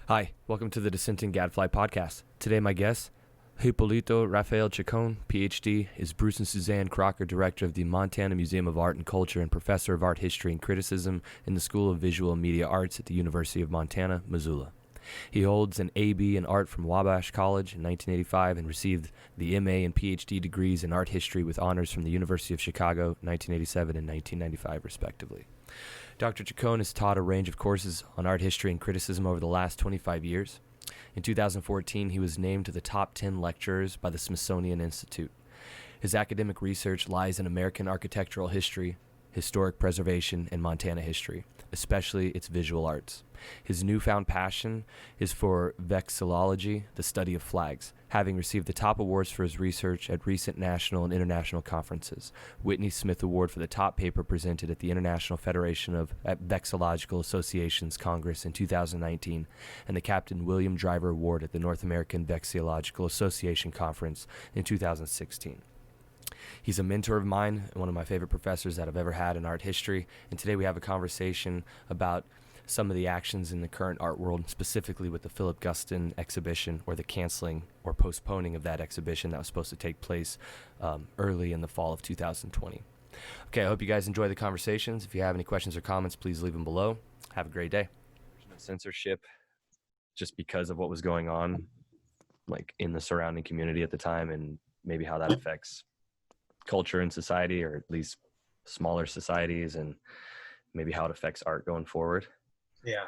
Hi, welcome to the Dissenting Gadfly podcast. Today my guest, Hipólito Rafael Chacón, Ph.D., is Bruce and Suzanne Crocker, director of the Montana Museum of Art and Culture and professor of art history and criticism in the School of Visual and Media Arts at the University of Montana, Missoula. He holds an A.B. in art from Wabash College in 1985 and received the M.A. and Ph.D. degrees in art history with honors from the University of Chicago, 1987 and 1995, respectively. Dr. Chacon has taught a range of courses on art history and criticism over the last 25 years. In 2014, he was named to the top 10 lecturers by the Smithsonian Institute. His academic research lies in American architectural history, historic preservation, and Montana history, especially its visual arts. His newfound passion is for vexillology, the study of flags, having received the top awards for his research at recent national and international conferences. Whitney Smith Award for the top paper presented at the International Federation of Vexillological Associations Congress in 2019, and the Captain William Driver Award at the North American Vexillological Association Conference in 2016. He's a mentor of mine and one of my favorite professors that I've ever had in art history, and today we have a conversation about some of the actions in the current art world, specifically with the Philip Guston exhibition, or the canceling or postponing of that exhibition that was supposed to take place early in the fall of 2020. Okay, I hope you guys enjoy the conversations. If you have any questions or comments, please leave them below. Have a great day. There's no censorship just because of what was going on, like in the surrounding community at the time, and maybe how that affects culture and society, or at least smaller societies, and maybe how it affects art going forward. Yeah.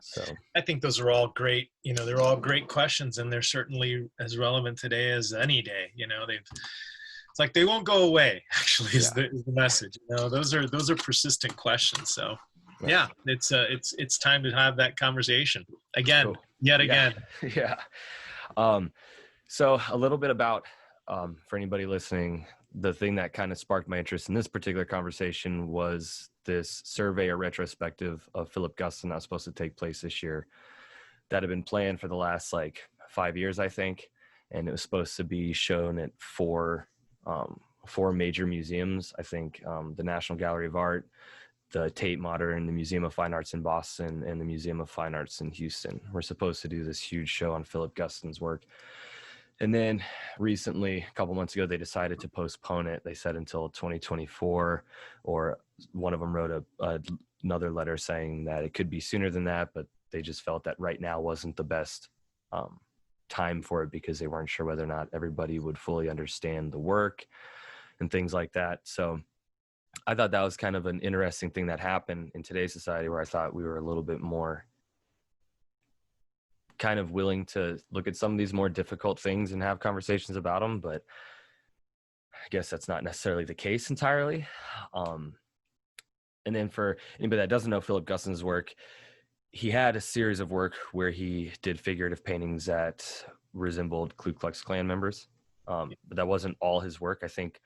So I think those are all great, they're all great questions, and they're certainly as relevant today as any day. It's like they won't go away, actually, is the message. Those are persistent questions. So yeah, it's time to have that conversation again, cool. yet again. Yeah. So a little bit about, for anybody listening, the thing that kind of sparked my interest in this particular conversation was this survey or retrospective of Philip Guston that was supposed to take place this year that had been planned for the last 5 years, I think. And it was supposed to be shown at four major museums. I think the National Gallery of Art, the Tate Modern, the Museum of Fine Arts in Boston, and the Museum of Fine Arts in Houston. We're supposed to do this huge show on Philip Guston's work. And then recently, a couple months ago, they decided to postpone it. They said until 2024, or one of them wrote another letter saying that it could be sooner than that, but they just felt that right now wasn't the best time for it because they weren't sure whether or not everybody would fully understand the work and things like that. So I thought that was kind of an interesting thing that happened in today's society, where I thought we were a little bit more kind of willing to look at some of these more difficult things and have conversations about them, but I guess that's not necessarily the case entirely. And then for anybody that doesn't know Philip Guston's work, he had a series of work where he did figurative paintings that resembled Ku Klux Klan members, but that wasn't all his work. I think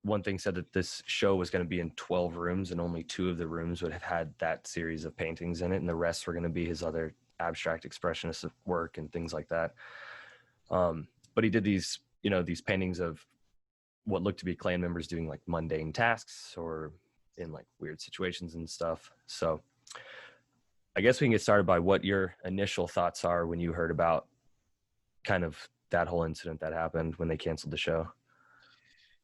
one thing said that this show was going to be in 12 rooms, and only 2 of the rooms would have had that series of paintings in it, and the rest were going to be his other abstract expressionist work and things like that. But he did these paintings of what looked to be Klan members doing mundane tasks or in weird situations and stuff. So I guess we can get started by what your initial thoughts are when you heard about kind of that whole incident that happened when they canceled the show.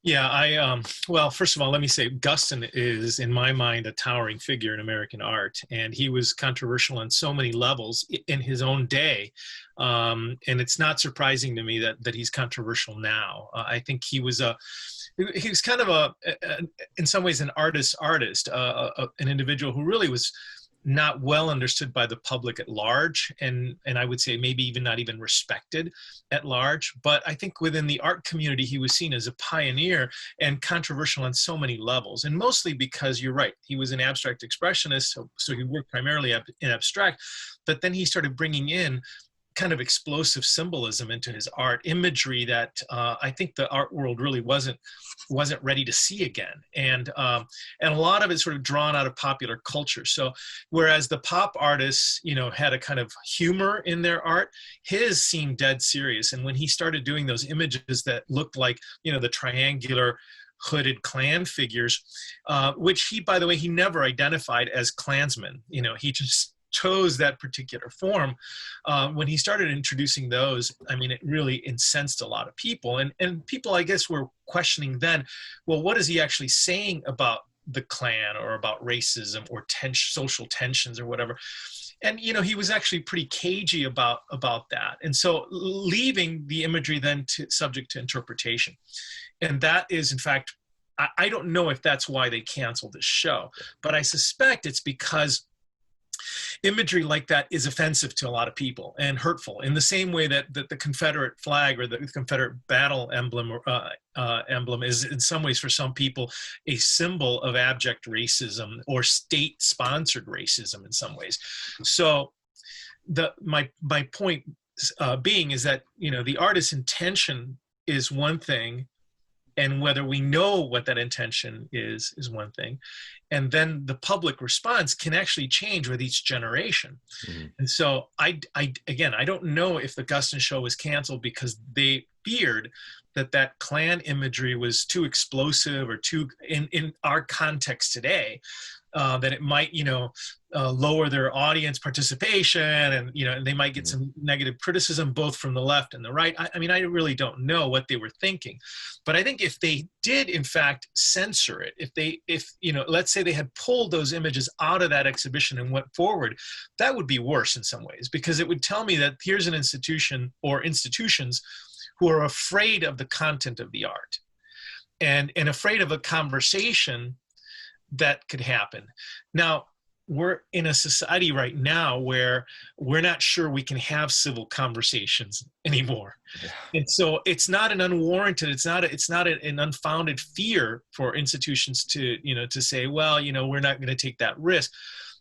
Yeah, well, first of all, let me say Guston is, in my mind, a towering figure in American art, and he was controversial on so many levels in his own day, and it's not surprising to me that he's controversial now. I think he was kind of in some ways an artist, an individual who really was not well understood by the public at large, and I would say maybe even not even respected at large. But I think within the art community, he was seen as a pioneer and controversial on so many levels, and mostly because, you're right, he was an abstract expressionist, so he worked primarily in abstract, but then he started bringing in kind of explosive symbolism into his art, imagery that I think the art world really wasn't ready to see again, and a lot of it sort of drawn out of popular culture. So whereas the pop artists, had a kind of humor in their art, his seemed dead serious. And when he started doing those images that looked like, the triangular hooded Klan figures, which he, by the way, he never identified as Klansmen. He just chose that particular form, when he started introducing those, I mean, it really incensed a lot of people. And people, I guess, were questioning then, well, what is he actually saying about the Klan or about racism or social tensions or whatever? And, you know, he was actually pretty cagey about that. And so leaving the imagery then subject to interpretation. And that is, in fact, I don't know if that's why they canceled this show, but I suspect it's because imagery like that is offensive to a lot of people and hurtful, in the same way that the Confederate flag or the Confederate battle emblem is in some ways for some people a symbol of abject racism or state-sponsored racism in some ways. So my point being is that, you know, the artist's intention is one thing, and whether we know what that intention is one thing. And then the public response can actually change with each generation. Mm-hmm. And so I don't know if the Guston show was canceled because they feared that Klan imagery was too explosive or too, in our context today, that it might, you know, lower their audience participation, and, you know, and they might get some negative criticism both from the left and the right. I mean, I really don't know what they were thinking, but I think if they did in fact censor it, if you know, let's say they had pulled those images out of that exhibition and went forward, that would be worse in some ways, because it would tell me that here's an institution or institutions who are afraid of the content of the art and afraid of a conversation that could happen. Now, we're in a society right now where we're not sure we can have civil conversations anymore. Yeah. And so it's not an unwarranted, it's not an unfounded fear for institutions to, you know, to say, well, you know, we're not going to take that risk,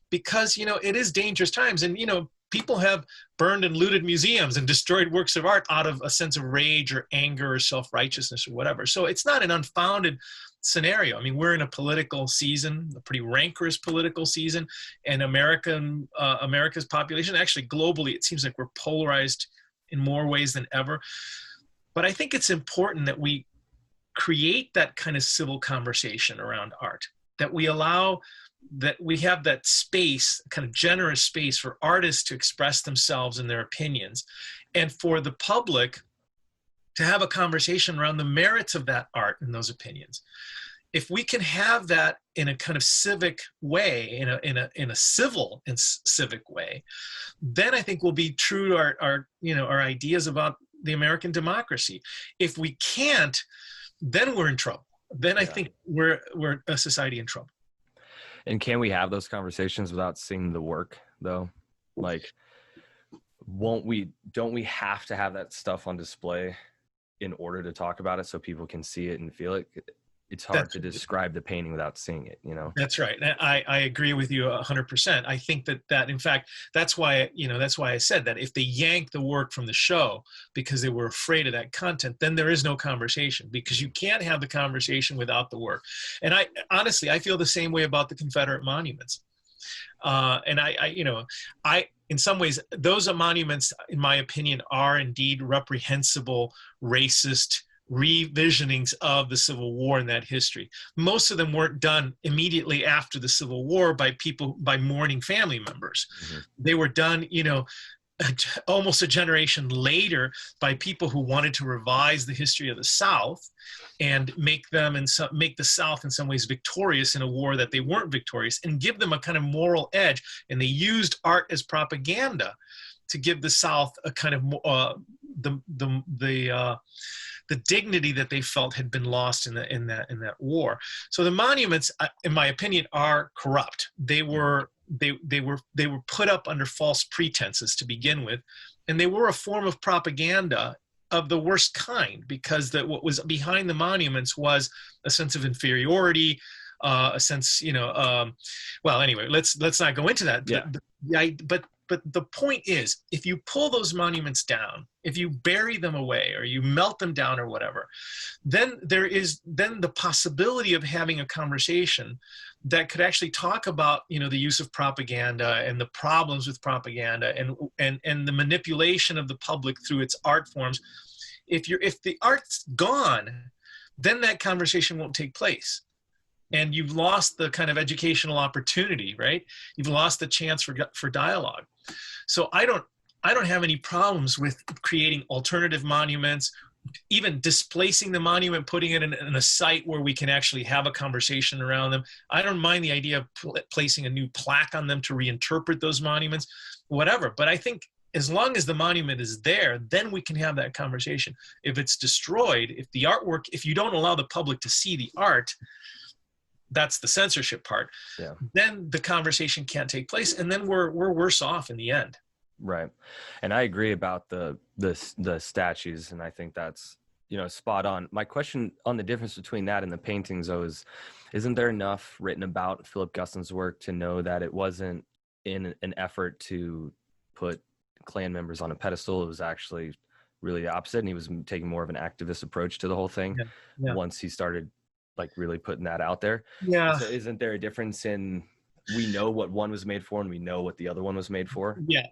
because, you know, it is dangerous times. And, you know, people have burned and looted museums and destroyed works of art out of a sense of rage or anger or self-righteousness or whatever. So it's not an unfounded scenario. I mean, we're in a political season, a pretty rancorous political season, and America's population, actually globally, it seems like we're polarized in more ways than ever. But I think it's important that we create that kind of civil conversation around art, that we allow, that we have that space, kind of generous space for artists to express themselves and their opinions, and for the public to have a conversation around the merits of that art and those opinions. If we can have that in a kind of civic way, in a civil and civic way, then I think we'll be true to our ideas about the American democracy. If we can't, then we're in trouble. Then I think we're a society in trouble. And can we have those conversations without seeing the work, though? Like, don't we have to have that stuff on display in order to talk about it so people can see it and feel it? It's hard to describe the painting without seeing it, you know? That's right. I agree with you 100%. I think that in fact, that's why I said that if they yank the work from the show because they were afraid of that content, then there is no conversation, because you can't have the conversation without the work. And I honestly feel the same way about the Confederate monuments. And in some ways, those monuments, in my opinion, are indeed reprehensible, racist revisionings of the Civil War and that history. Most of them weren't done immediately after the Civil War by mourning family members. Mm-hmm. They were done, you know, almost a generation later by people who wanted to revise the history of the South and make the South in some ways victorious in a war that they weren't victorious, and give them a kind of moral edge. And they used art as propaganda to give the South a kind of the dignity that they felt had been lost in that war. So the monuments, in my opinion, are corrupt. They were put up under false pretenses to begin with, and they were a form of propaganda of the worst kind, because what was behind the monuments was a sense of inferiority, a sense, you know, well, anyway, let's not go into that. Yeah. But the point is, if you pull those monuments down, if you bury them away or you melt them down or whatever, then there is the possibility of having a conversation that could actually talk about, you know, the use of propaganda and the problems with propaganda and the manipulation of the public through its art forms. If the art's gone, then that conversation won't take place. and you've lost the kind of educational opportunity, right? You've lost the chance for dialogue. So I don't have any problems with creating alternative monuments, even displacing the monument, putting it in a site where we can actually have a conversation around them. I don't mind the idea of placing a new plaque on them to reinterpret those monuments, whatever. But I think as long as the monument is there, then we can have that conversation. If it's destroyed, if the artwork, if you don't allow the public to see the art, that's the censorship part. Yeah. Then the conversation can't take place, and then we're worse off in the end. Right. And I agree about the statues, and I think that's, spot on. My question on the difference between that and the paintings, though, is, isn't there enough written about Philip Guston's work to know that it wasn't in an effort to put Klan members on a pedestal? It was actually really the opposite, and he was taking more of an activist approach to the whole thing. Yeah. Once he started really putting that out there. Yeah. So isn't there a difference in, we know what one was made for and we know what the other one was made for? Yeah,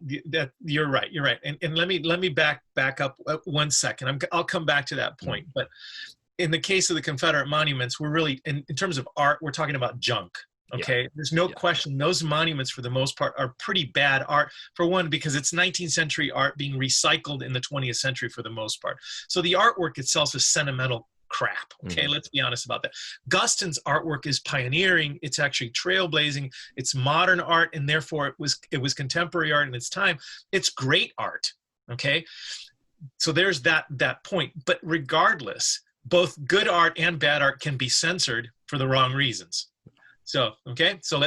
you're right. And let me back up 1 second. I'll come back to that point. But in the case of the Confederate monuments, we're really, in terms of art, we're talking about junk. Okay. Yeah. There's no question. Those monuments, for the most part, are pretty bad art. For one, because it's 19th century art being recycled in the 20th century for the most part. So the artwork itself is sentimental crap. Okay, let's be honest about that. Guston's artwork is pioneering. It's actually trailblazing. It's modern art, and therefore it was contemporary art in its time. It's great art. Okay, so there's that point. But regardless, both good art and bad art can be censored for the wrong reasons. So okay, so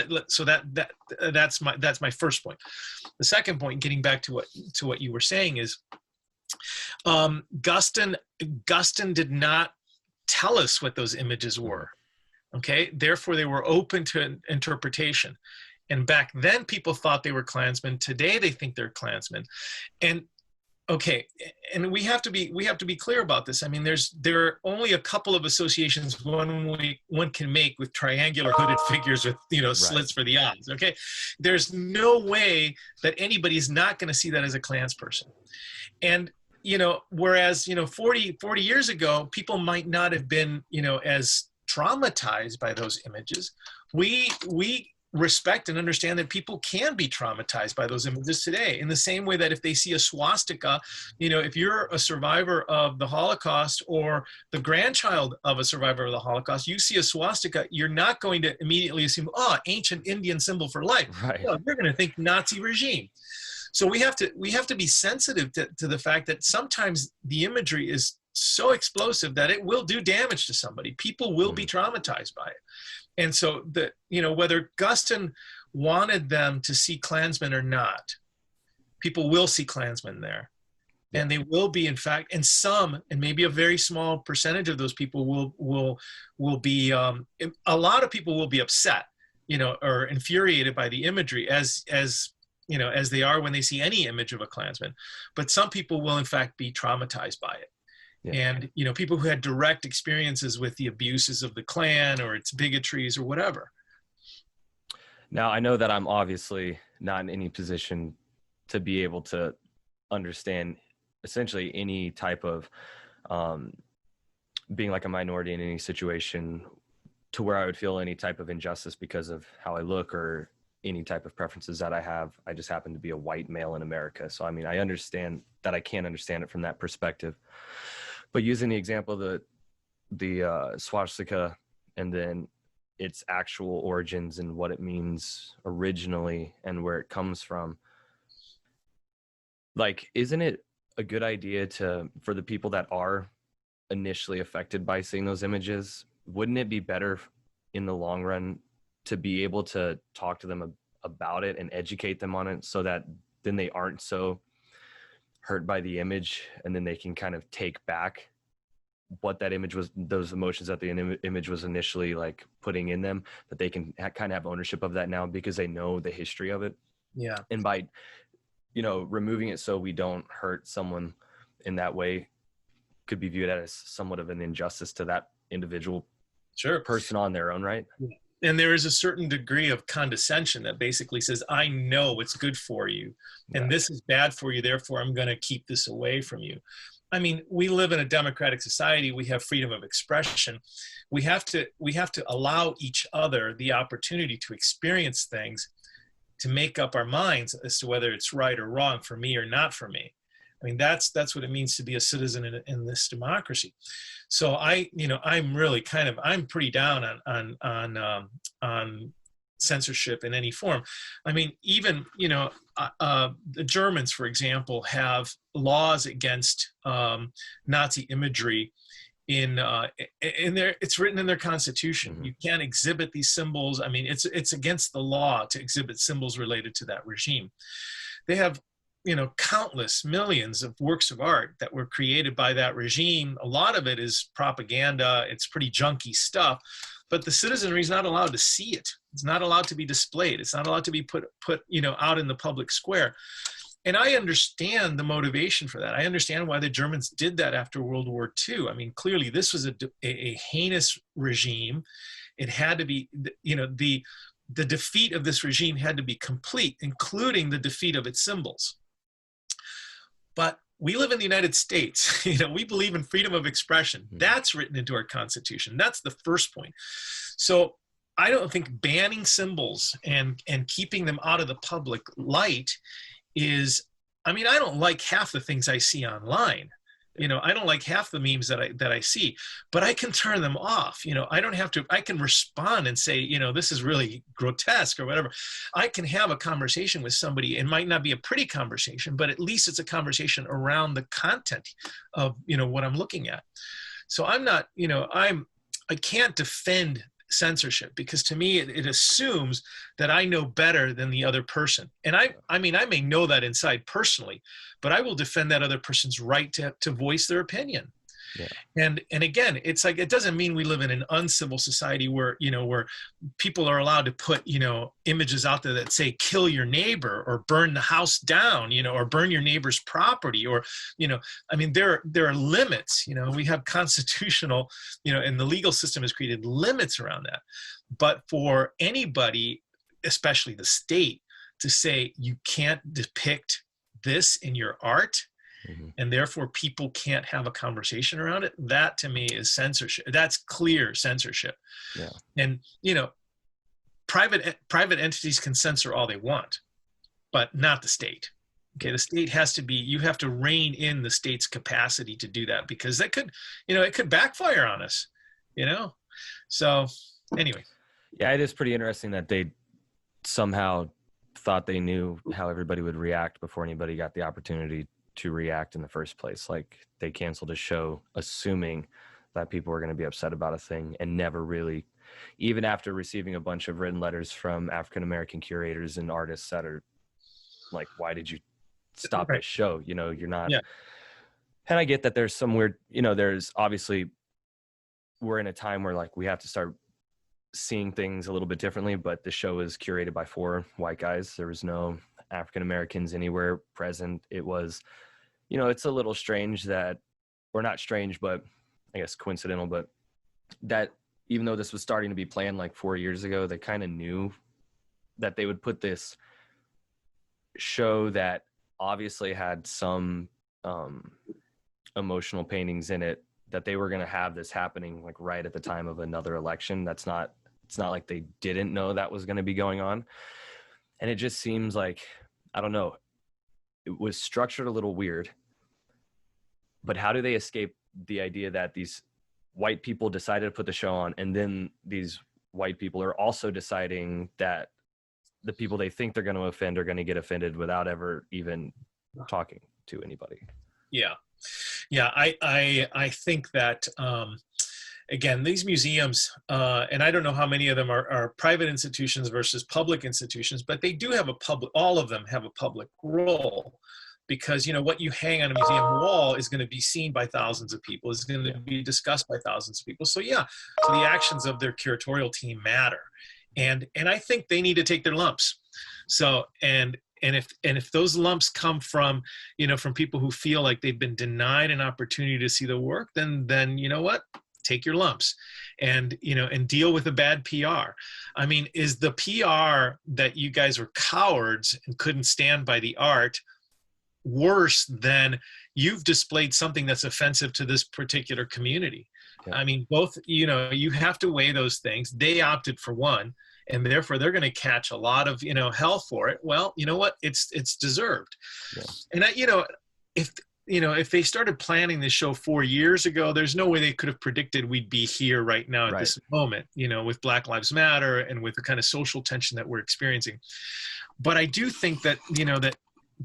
that's my first point. The second point, getting back to what you were saying, is Guston did not tell us what those images were. Okay, therefore they were open to interpretation. And back then people thought they were Klansmen. Today they think they're Klansmen. And okay, and we have to be clear about this. I mean, there are only a couple of associations one can make with triangular hooded figures with slits for the eyes. Okay, there's no way that anybody's not going to see that as a Klansperson. And whereas 40 years ago, people might not have been as traumatized by those images. We respect and understand that people can be traumatized by those images today, in the same way that if they see a swastika, if you're a survivor of the Holocaust or the grandchild of a survivor of the Holocaust, you see a swastika, you're not going to immediately assume, ancient Indian symbol for life. Right. No, you're going to think Nazi regime. So we have to be sensitive to the fact that sometimes the imagery is so explosive that it will do damage to somebody. People will be traumatized by it. And so whether Guston wanted them to see Klansmen or not, people will see Klansmen there. And they will be, in fact, and maybe a very small percentage of those people will be, a lot of people will be upset, or infuriated by the imagery as they are when they see any image of a Klansman. But some people will, in fact, be traumatized by it. Yeah. And, people who had direct experiences with the abuses of the Klan or its bigotries or whatever. Now, I know that I'm obviously not in any position to be able to understand essentially any type of being like a minority in any situation to where I would feel any type of injustice because of how I look or any type of preferences that I have. I just happen to be a white male in America. So, I mean, I understand that I can't understand it from that perspective. But using the example of the swastika and then its actual origins and what it means originally and where it comes from, like, isn't it a good idea for the people that are initially affected by seeing those images, wouldn't it be better in the long run to be able to talk to them about it and educate them on it so that then they aren't so hurt by the image, and then they can kind of take back what that image was, those emotions that the image was initially like putting in them, that they can kind of have ownership of that now because they know the history of it. Yeah. And by, removing it so we don't hurt someone in that way could be viewed as somewhat of an injustice to that individual person on their own, right? Yeah. And there is a certain degree of condescension that basically says, I know what's good for you and this is bad for you, therefore I'm going to keep this away from you. I mean, we live in a democratic society. We have freedom of expression. We have to allow each other the opportunity to experience things, to make up our minds as to whether it's right or wrong for me or not for me. I mean, that's what it means to be a citizen in this democracy. So I'm really I'm pretty down on censorship in any form. I mean, even, the Germans, for example, have laws against Nazi imagery in their, it's written in their constitution. Mm-hmm. You can't exhibit these symbols. I mean, it's against the law to exhibit symbols related to that regime. They have, countless millions of works of art that were created by that regime. A lot of it is propaganda. It's pretty junky stuff, but the citizenry is not allowed to see it. It's not allowed to be displayed. It's not allowed to be put out in the public square. And I understand the motivation for that. I understand why the Germans did that after World War II. I mean, clearly this was a heinous regime. It had to be, the defeat of this regime had to be complete, including the defeat of its symbols. But we live in the United States. We believe in freedom of expression. That's written into our Constitution. That's the first point. So I don't think banning symbols and keeping them out of the public light is, I mean, I don't like half the things I see online. I don't like half the memes that I see, but I can turn them off. I don't have to, I can respond and say, this is really grotesque or whatever. I can have a conversation with somebody. It might not be a pretty conversation, but at least it's a conversation around the content of, what I'm looking at. So I'm not, I can't defend censorship, because to me it assumes that I know better than the other person. And I mean, I may know that inside personally, but I will defend that other person's right to voice their opinion. Yeah. And again, it's like, it doesn't mean we live in an uncivil society where, where people are allowed to put, images out there that say, kill your neighbor, or burn the house down, or burn your neighbor's property, or, I mean, there are limits, we have constitutional, and the legal system has created limits around that. But for anybody, especially the state, to say you can't depict this in your art, and therefore people can't have a conversation around it, that to me is censorship. That's clear censorship. Yeah. And, private entities can censor all they want, but not the state. Okay, the state has to be, you have to rein in the state's capacity to do that, because that could, it could backfire on us, So anyway. Yeah, it is pretty interesting that they somehow thought they knew how everybody would react before anybody got the opportunity to react in the first place. Like, they canceled a show assuming that people were going to be upset about a thing, and never really, even after receiving a bunch of written letters from African-American curators and artists that are like, why did you stop this show? You're not. Yeah. And I get that there's some weird, there's obviously, we're in a time where like we have to start seeing things a little bit differently, but the show is curated by 4 white guys. There was no African Americans anywhere present. It was, it's a little strange that, or not strange, but I guess coincidental, but that even though this was starting to be planned like 4 years ago, they kind of knew that they would put this show that obviously had some emotional paintings in it, that they were going to have this happening like right at the time of another election. It's not like they didn't know that was going to be going on. And it just seems like, I don't know, it was structured a little weird, but how do they escape the idea that these white people decided to put the show on, and then these white people are also deciding that the people they think they're going to offend are going to get offended without ever even talking to anybody? Yeah. I think that, again, these museums, and I don't know how many of them are private institutions versus public institutions, but they do have all of them have a public role, because, what you hang on a museum wall is going to be seen by thousands of people, is going to be discussed by thousands of people. So yeah, so the actions of their curatorial team matter. And I think they need to take their lumps. So, and if those lumps come from, from people who feel like they've been denied an opportunity to see the work, then you know what? Take your lumps and deal with the bad PR. I mean, is the PR that you guys were cowards and couldn't stand by the art worse than, you've displayed something that's offensive to this particular community. Yeah. I mean, both, you know, you have to weigh those things. They opted for one, and therefore they're going to catch a lot of, you know, hell for it. Well, you know what? It's deserved. Yeah. And if they started planning this show 4 years ago, there's no way they could have predicted we'd be here right now at this moment, you know, with Black Lives Matter and with the kind of social tension that we're experiencing. But I do think that, you know, that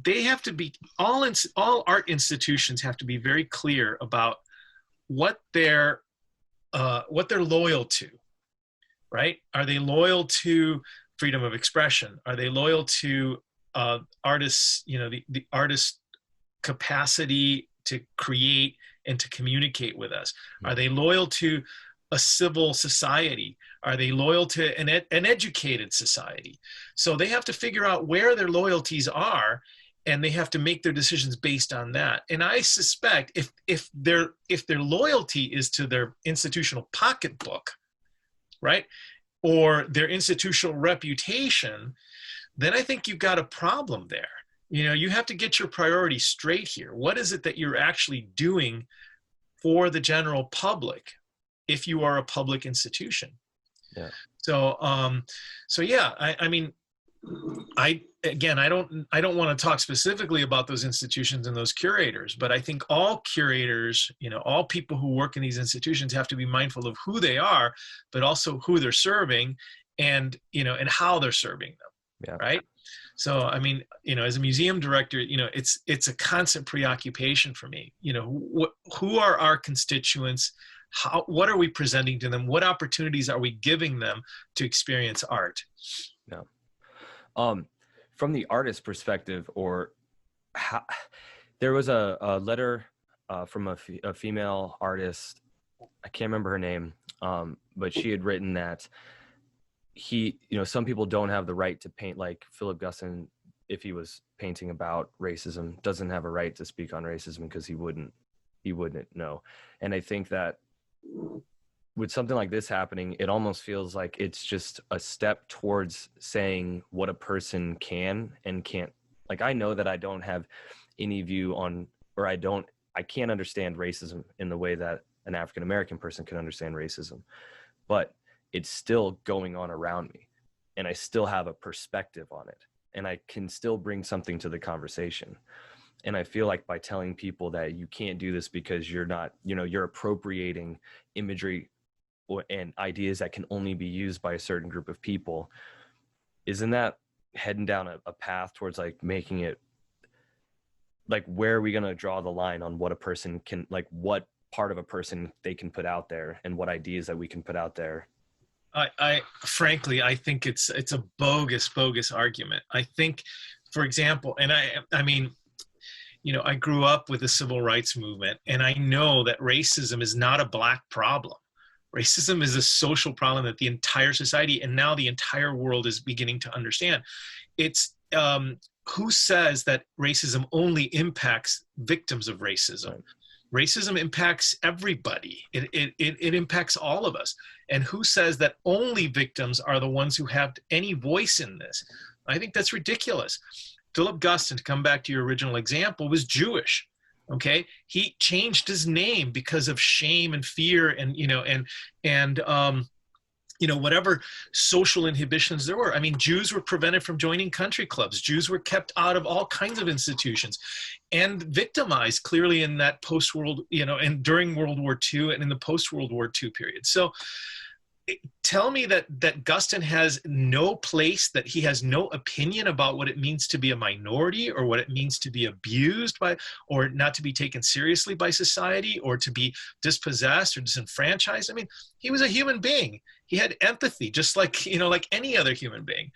they have to be, all art institutions have to be very clear about what they're loyal to, right? Are they loyal to freedom of expression? Are they loyal to artists, you know, the artist capacity to create and to communicate with us? Are they loyal to a civil society? Are they loyal to an educated society? So they have to figure out where their loyalties are, and they have to make their decisions based on that. And I suspect if their loyalty is to their institutional pocketbook, right, or their institutional reputation, then I think you've got a problem there. You know, you have to get your priorities straight here. What is it that you're actually doing for the general public if you are a public institution? Yeah. So, yeah, I mean, I don't want to talk specifically about those institutions and those curators, but I think all curators, you know, all people who work in these institutions have to be mindful of who they are, but also who they're serving, and, you know, and how they're serving them. Yeah. Right. So, I mean, you know, as a museum director, you know, it's a constant preoccupation for me. You know, who are our constituents? What are we presenting to them? What opportunities are we giving them to experience art? Yeah. From the artist perspective, or there was a letter from a female artist. I can't remember her name, but she had written that some people don't have the right to paint, like Philip Guston, if he was painting about racism, doesn't have a right to speak on racism because he wouldn't know. And I think that with something like this happening, it almost feels like it's just a step towards saying what a person can and can't. Like, I know that I don't have any view on, or I can't understand racism in the way that an African-American person can understand racism, but it's still going on around me, and I still have a perspective on it, and I can still bring something to the conversation. And I feel like by telling people that you can't do this because you're not, you know, you're appropriating imagery and ideas that can only be used by a certain group of people, isn't that heading down a path towards like making it, like, where are we going to draw the line on what a person can, like, what part of a person they can put out there and what ideas that we can put out there? I frankly, I think it's a bogus argument. I think, for example, and I mean, you know, I grew up with the civil rights movement, and I know that racism is not a Black problem. Racism is a social problem that the entire society, and now the entire world, is beginning to understand. It's who says that racism only impacts victims of racism? Right. Racism impacts everybody. It impacts all of us. And who says that only victims are the ones who have any voice in this? I think that's ridiculous. Philip Guston, to come back to your original example, was Jewish. Okay, he changed his name because of shame and fear, and whatever social inhibitions there were. I mean, Jews were prevented from joining country clubs. Jews were kept out of all kinds of institutions, and victimized clearly in that post-world, and during World War II and in the post-World War II period. So tell me that Guston has no place, that he has no opinion about what it means to be a minority, or what it means to be abused by, or not to be taken seriously by society, or to be dispossessed or disenfranchised. I mean, he was a human being. He had empathy, just like, like any other human being.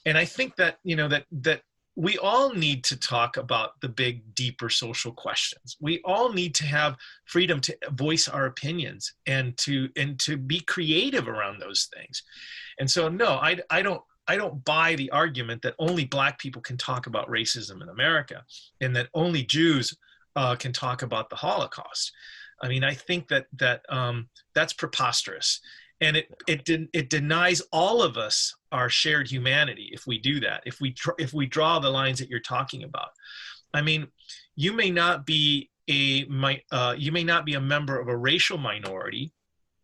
And I think that, that we all need to talk about the big, deeper social questions. We all need to have freedom to voice our opinions and to be creative around those things. And so, no, I don't buy the argument that only Black people can talk about racism in America, and that only Jews can talk about the Holocaust. I mean, I think that's preposterous. And it denies all of us our shared humanity if we do that, if we draw the lines that you're talking about. I mean, you may not be you may not be a member of a racial minority,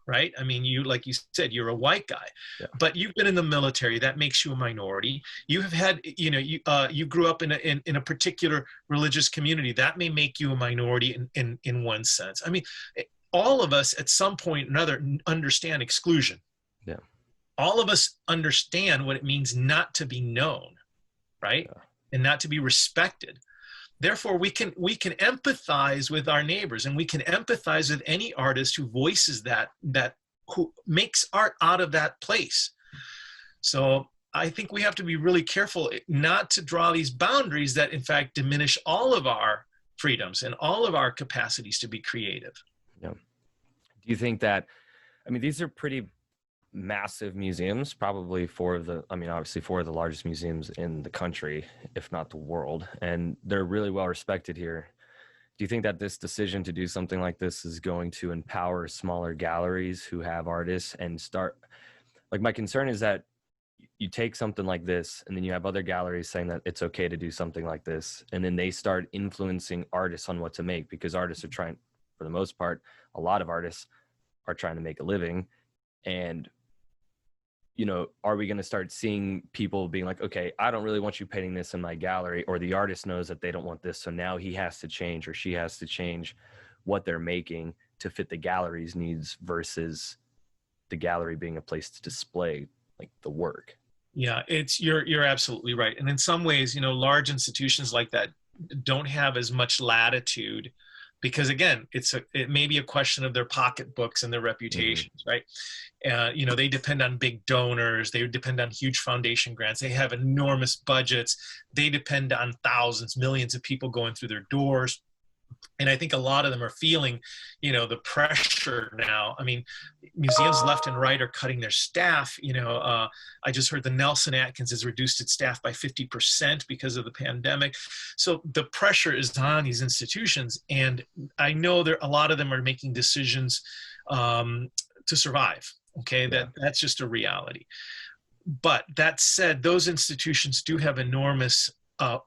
right? I mean, you, like you said, you're a white guy, Yeah. but you've been in the military. That makes you a minority. You have had, you grew up in a particular religious community. That may make you a minority in one sense. I mean, all of us at some point or another understand exclusion. Yeah. All of us understand what it means not to be known, right? Yeah. And not to be respected. Therefore, we can empathize with our neighbors, and we can empathize with any artist who voices that who makes art out of that place. So I think we have to be really careful not to draw these boundaries that in fact diminish all of our freedoms and all of our capacities to be creative. Yeah. Do you think that, I mean, these are pretty massive museums, probably obviously four of the largest museums in the country, if not the world, and they're really well respected here. Do you think that this decision to do something like this is going to empower smaller galleries who have artists and start, like, my concern is that you take something like this and then you have other galleries saying that it's okay to do something like this, and then they start influencing artists on what to make, because artists are trying, for the most part, a lot of artists are trying to make a living. And are we going to start seeing people being like, okay, I don't really want you painting this in my gallery, or the artist knows that they don't want this, so now he has to change or she has to change what they're making to fit the gallery's needs versus the gallery being a place to display like the work? Yeah, you're absolutely right. And in some ways, large institutions like that don't have as much latitude, because again, it may be a question of their pocketbooks and their reputations, right? They depend on big donors. They depend on huge foundation grants. They have enormous budgets. They depend on thousands, millions of people going through their doors. And I think a lot of them are feeling, the pressure now. I mean, museums left and right are cutting their staff. I just heard the Nelson Atkins has reduced its staff by 50% because of the pandemic. So the pressure is on these institutions. And I know a lot of them are making decisions to survive. Okay, Yeah. that's just a reality. But that said, those institutions do have enormous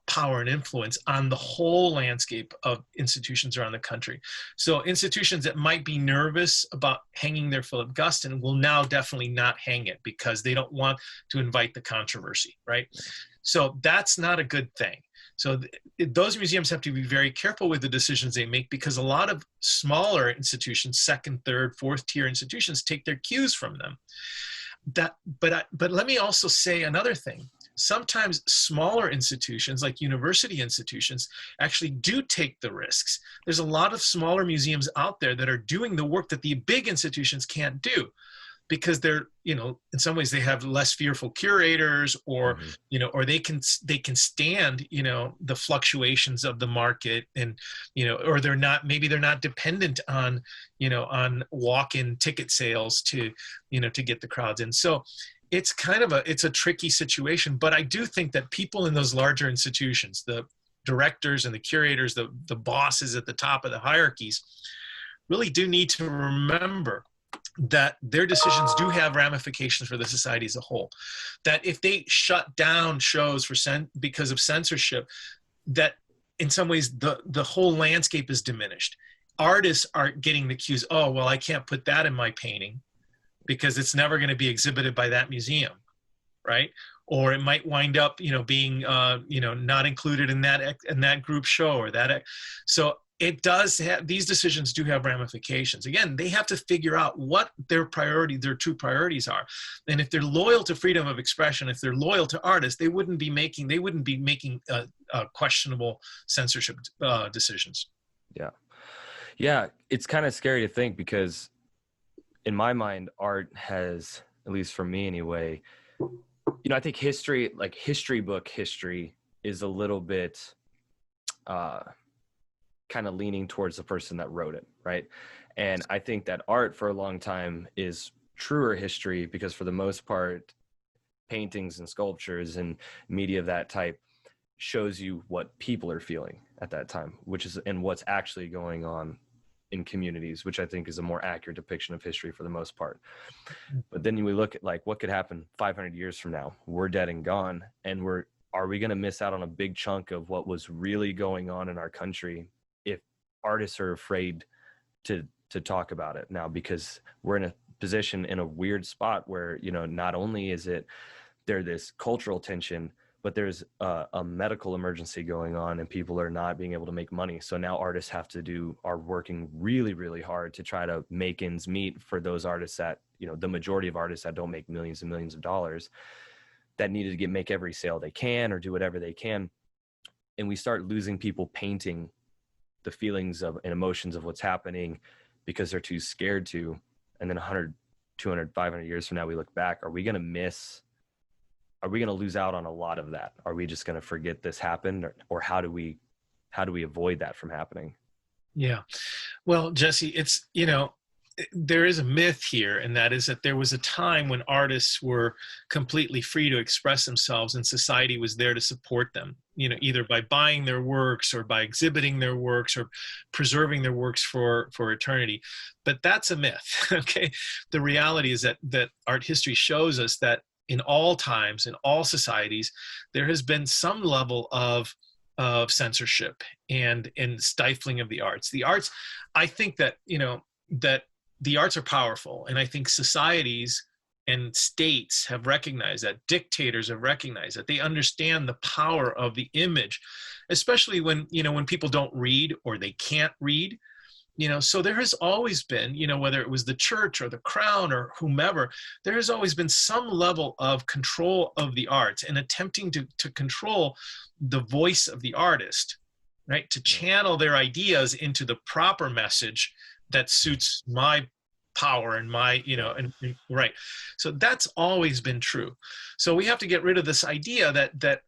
power and influence on the whole landscape of institutions around the country. So institutions that might be nervous about hanging their Philip Guston will now definitely not hang it, because they don't want to invite the controversy, right? So that's not a good thing. So those museums have to be very careful with the decisions they make, because a lot of smaller institutions, second, third, fourth tier institutions, take their cues from them. But let me also say another thing. Sometimes smaller institutions, like university institutions, actually do take the risks. There's a lot of smaller museums out there that are doing the work that the big institutions can't do, because they're, in some ways they have less fearful curators, or, or they can stand, the fluctuations of the market, and, or maybe they're not dependent on, on walk-in ticket sales to get the crowds in. So it's kind of a tricky situation. But I do think that people in those larger institutions, the directors and the curators, the bosses at the top of the hierarchies, really do need to remember that their decisions do have ramifications for the society as a whole. That if they shut down shows because of censorship, that in some ways the whole landscape is diminished. Artists are getting the cues, oh, well, I can't put that in my painting because it's never going to be exhibited by that museum, right? Or it might wind up, being, not included in that group show or that. So it does have, these decisions do have ramifications. Again, they have to figure out what their true priorities are. And if they're loyal to freedom of expression, if they're loyal to artists, they wouldn't be making questionable censorship decisions. Yeah. Yeah. It's kind of scary to think, because in my mind, art has, at least for me anyway, I think history book history is a little bit, kind of leaning towards the person that wrote it, right? And I think that art for a long time is truer history, because for the most part, paintings and sculptures and media of that type shows you what people are feeling at that time, and what's actually going on in communities, which I think is a more accurate depiction of history for the most part. But then we look at like what could happen 500 years from now. We're dead and gone, and are we going to miss out on a big chunk of what was really going on in our country if artists are afraid to talk about it now, because we're in a position, in a weird spot where, you know, not only is it there's this cultural tension, but there's a medical emergency going on and people are not being able to make money. So now artists are working really, really hard to try to make ends meet for those artists that, you know, the majority of artists that don't make millions and millions of dollars, that needed to make every sale they can or do whatever they can. And we start losing people painting the feelings of and emotions of what's happening because they're too scared to. And then 100, 200, 500 years from now, we look back, are we going to lose out on a lot of that? Are we just going to forget this happened, or how do we avoid that from happening? Yeah. Well, Jesse, it's, you know, there is a myth here, and that is that there was a time when artists were completely free to express themselves and society was there to support them, you know, either by buying their works or by exhibiting their works or preserving their works for eternity. But that's a myth. Okay. The reality is that art history shows us that in all times, in all societies, there has been some level of censorship and stifling of the arts. The arts, I think that, you know, that the arts are powerful. And I think societies and states have recognized that, dictators have recognized that. They understand the power of the image, especially when, you know, when people don't read or they can't read. You know, so there has always been, you know, whether it was the church or the crown or whomever, there has always been some level of control of the arts and attempting to control the voice of the artist, right? To channel their ideas into the proper message that suits my power and my, you know, and right. So that's always been true. So we have to get rid of this idea that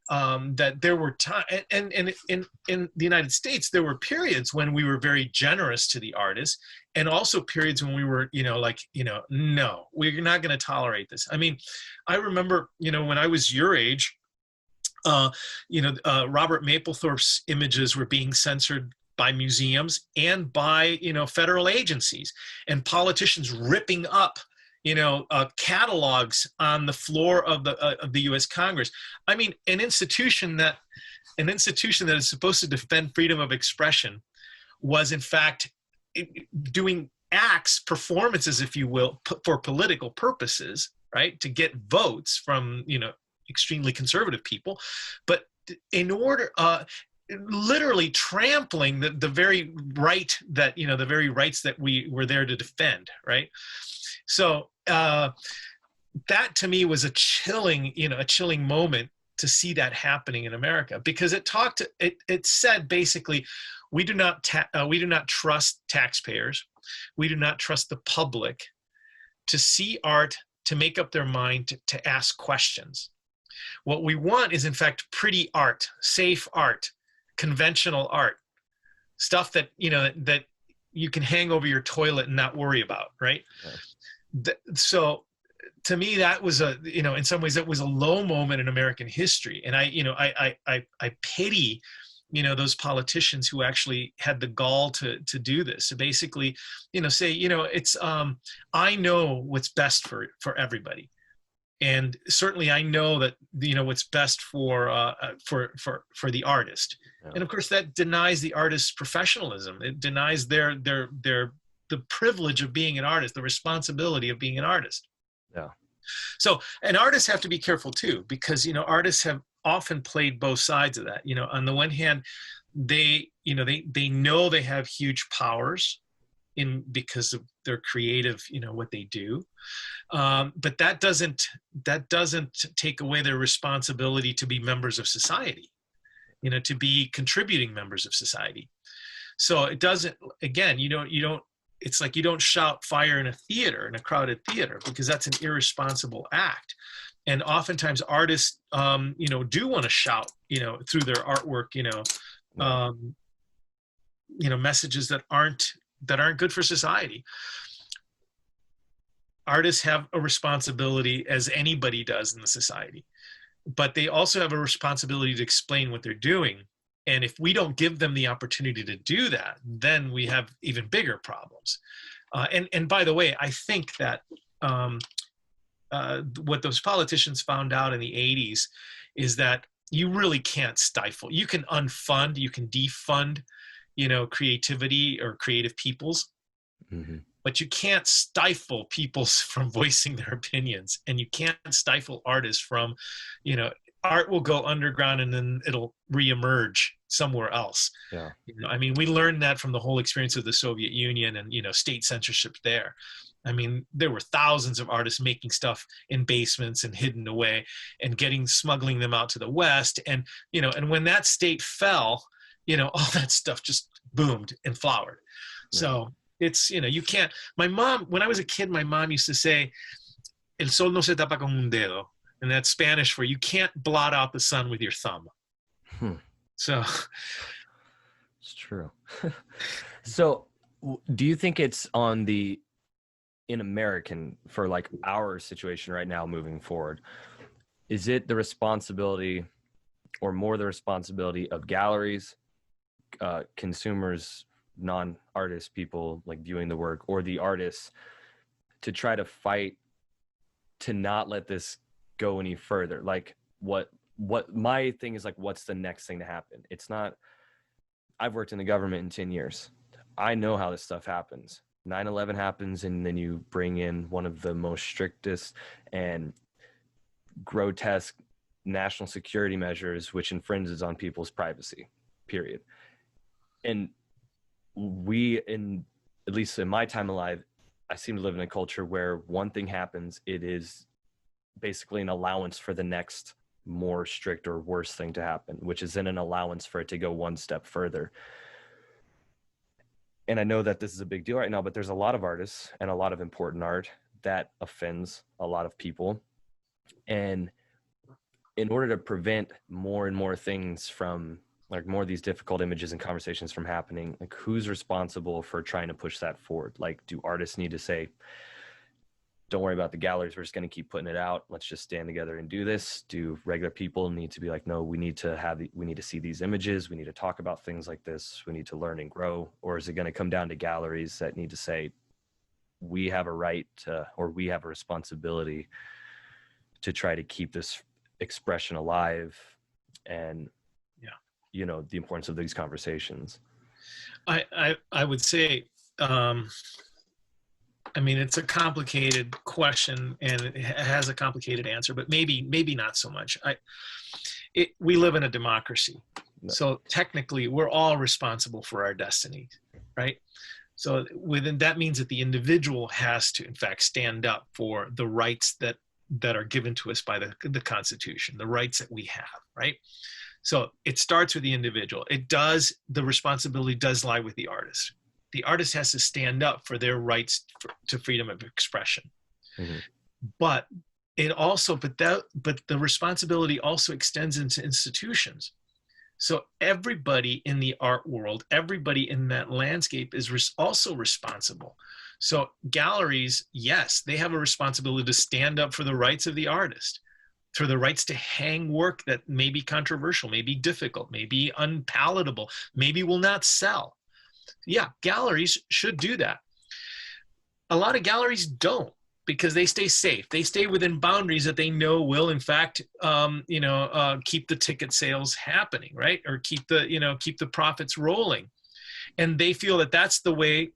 there were times, and in the United States, there were periods when we were very generous to the artists, and also periods when we were, you know, like, you know, no, we're not going to tolerate this. I mean, I remember, you know, when I was your age, Robert Mapplethorpe's images were being censored by museums and by, you know, federal agencies, and politicians ripping up, you know, catalogs on the floor of the U.S. Congress. I mean, an institution that is supposed to defend freedom of expression was in fact doing acts, performances, if you will, for political purposes, right, to get votes from, you know, extremely conservative people, but in order, literally trampling the very right that, you know, the very rights that we were there to defend, right? So that to me was a chilling moment to see that happening in America, because it said basically, we do not trust taxpayers, we do not trust the public to see art, to make up their mind, to ask questions. What we want is, in fact, pretty art, safe art, conventional art, stuff that, you know, that you can hang over your toilet and not worry about, right? Yeah. So to me, that was in some ways, that was a low moment in American history. And I pity, you know, those politicians who actually had the gall to do this. So basically, you know, say, you know, it's, I know what's best for everybody. And certainly I know that, you know, what's best for the artist. Yeah. And of course that denies the artist's professionalism. It denies the privilege of being an artist, the responsibility of being an artist. Yeah. So, and artists have to be careful too, because, you know, artists have often played both sides of that. You know, on the one hand, they know they have huge powers because of their creative, you know, what they do. But that doesn't take away their responsibility to be members of society, you know, to be contributing members of society. So it doesn't, again, it's like you don't shout fire in a crowded theater, because that's an irresponsible act. And oftentimes artists, you know, do want to shout, you know, through their artwork, you know, messages that aren't good for society. Artists have a responsibility, as anybody does in the society, but they also have a responsibility to explain what they're doing. And if we don't give them the opportunity to do that, then we have even bigger problems. And by the way, I think that what those politicians found out in the 80s is that you really can't stifle. You can unfund, you can defund, creativity or creative peoples. Mm-hmm. But you can't stifle people from voicing their opinions, and you can't stifle artists from, art will go underground and then it'll reemerge somewhere else. Yeah. I mean, we learned that from the whole experience of the Soviet Union and, state censorship there. I mean, there were thousands of artists making stuff in basements and hidden away and smuggling them out to the West. And, and when that state fell, all that stuff just boomed and flowered. Yeah. So it's, you can't, my mom, when I was a kid, my mom used to say, el sol no se tapa con un dedo. And that's Spanish for you can't blot out the sun with your thumb. So. It's true. So do you think it's in American, for like our situation right now moving forward, is it the responsibility or more the responsibility of galleries, consumers, non-artist people like viewing the work, or the artists to try to fight to not let this go any further? Like what my thing is, like, what's the next thing to happen? It's not, I've worked in the government in 10 years. I know how this stuff happens. 9/11 happens, and then you bring in one of the most strictest and grotesque national security measures, which infringes on people's privacy, period. And at least in my time alive, I seem to live in a culture where one thing happens, it is basically an allowance for the next more strict or worse thing to happen, which is then an allowance for it to go one step further. And I know that this is a big deal right now, but there's a lot of artists and a lot of important art that offends a lot of people. And in order to prevent more and more things from, like, more of these difficult images and conversations from happening, like, who's responsible for trying to push that forward? Like, do artists need to say, don't worry about the galleries, we're just going to keep putting it out, let's just stand together and do this? Do regular people need to be like, no, we need to see these images, we need to talk about things like this, we need to learn and grow? Or is it going to come down to galleries that need to say, we have a right to, or we have a responsibility to try to keep this expression alive, and the importance of these conversations? I would say, I mean, it's a complicated question and it has a complicated answer, but maybe not so much. We live in a democracy. No. So technically we're all responsible for our destiny, right? So that means that the individual has to, in fact, stand up for the rights that are given to us by the Constitution, the rights that we have, right? So it starts with the individual. The responsibility does lie with the artist. The artist has to stand up for their rights to freedom of expression. Mm-hmm. But the responsibility also extends into institutions. So everybody in the art world, everybody in that landscape is also responsible. So galleries, yes, they have a responsibility to stand up for the rights of the artist, for the rights to hang work that may be controversial, may be difficult, may be unpalatable, maybe will not sell. Yeah, galleries should do that. A lot of galleries don't, because they stay safe. They stay within boundaries that they know will, in fact, keep the ticket sales happening, right? Or keep the profits rolling. And they feel that that's the way,